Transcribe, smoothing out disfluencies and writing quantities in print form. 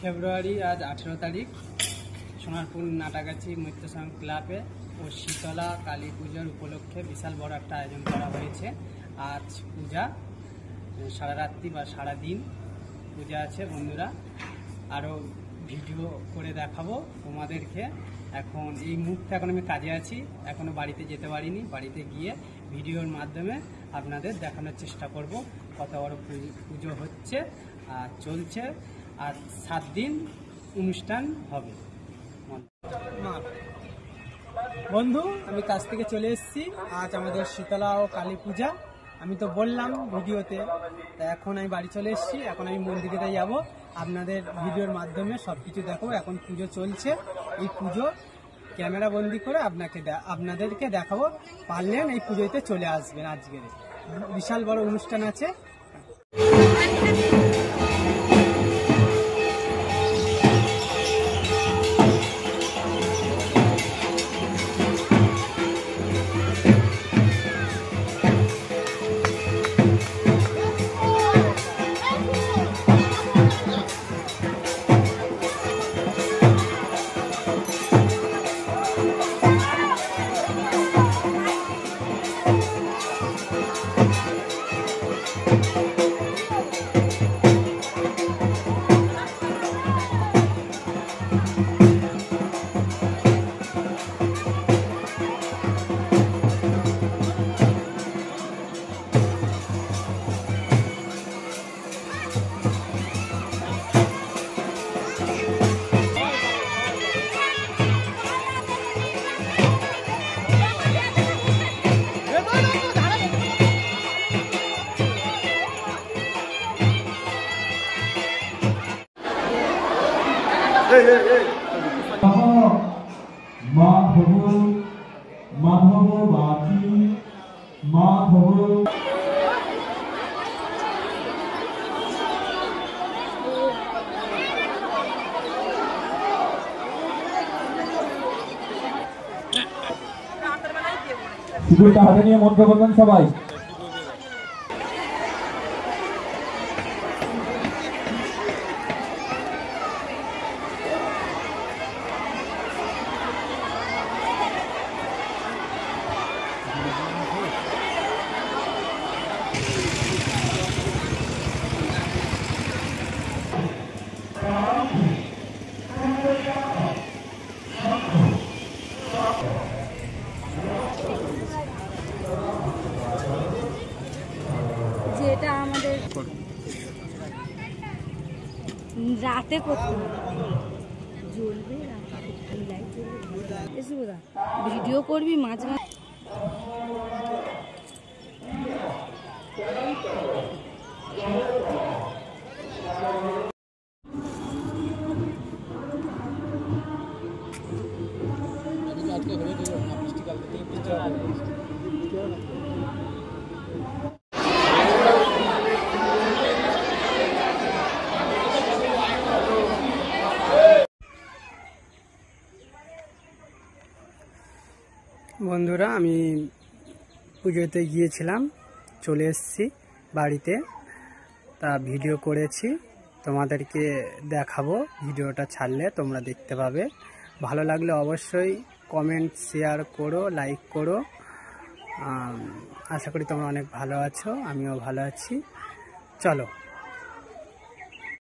ফেব্রুয়ারি আজ 18 তারিখ সোনারপুর নাটাগাছি মৈত্রসংঘ ক্লাবে ও শীতলা কালী পুজোর উপলক্ষে বিশাল বড় একটা আয়োজন করা হয়েছে। আজ পূজা সারা রাত্রি বা সারাদিন পূজা আছে বন্ধুরা। আরও ভিডিও করে দেখাবো তোমাদেরকে। এখন এই মুহূর্তে এখন আমি কাজে আছি, এখনও বাড়িতে যেতে পারিনি। বাড়িতে গিয়ে ভিডিওর মাধ্যমে আপনাদের দেখানোর চেষ্টা করব কত বড় পুজো হচ্ছে আর চলছে। আর 7 দিন অনুষ্ঠান হবে। বন্ধু, আমি কাজ থেকে চলে এসেছি। আজ আমাদের শীতলা ও কালী পূজা। আমি তো বললাম ভিডিওতে, তা এখন আমি বাড়ি চলে এসেছি। এখন আমি মন্দিরে যাব, আপনাদের ভিডিওর মাধ্যমে সব কিছু দেখাবো। এখন পুজো চলছে, এই পুজো ক্যামেরা বন্দি করে আপনাদেরকে দেখাবো। পারলেন এই পুজোতে চলে আসবেন। আজকের বিশাল বড় অনুষ্ঠান আছে। মাধব মাধব বাকি মাধব সিঁদুরটা হাতে নিয়ে মন্ত্র বলবেন সবাই। যেটা আমাদের রাতে করতে জ্বলবে, ভিডিও করবি মাঝে মাঝে। বন্ধুরা, আমি পুজোতে গিয়েছিলাম, চলে এসেছি বাড়িতে। তা ভিডিও করেছি, তোমাদেরকে দেখাবো। ভিডিওটা ছাড়লে তোমরা দেখতে পাবে। ভালো লাগলে অবশ্যই কমেন্ট শেয়ার করো, লাইক করো। আশা করি তোমরা অনেক ভালো আছো, আমিও ভালো আছি। চলো।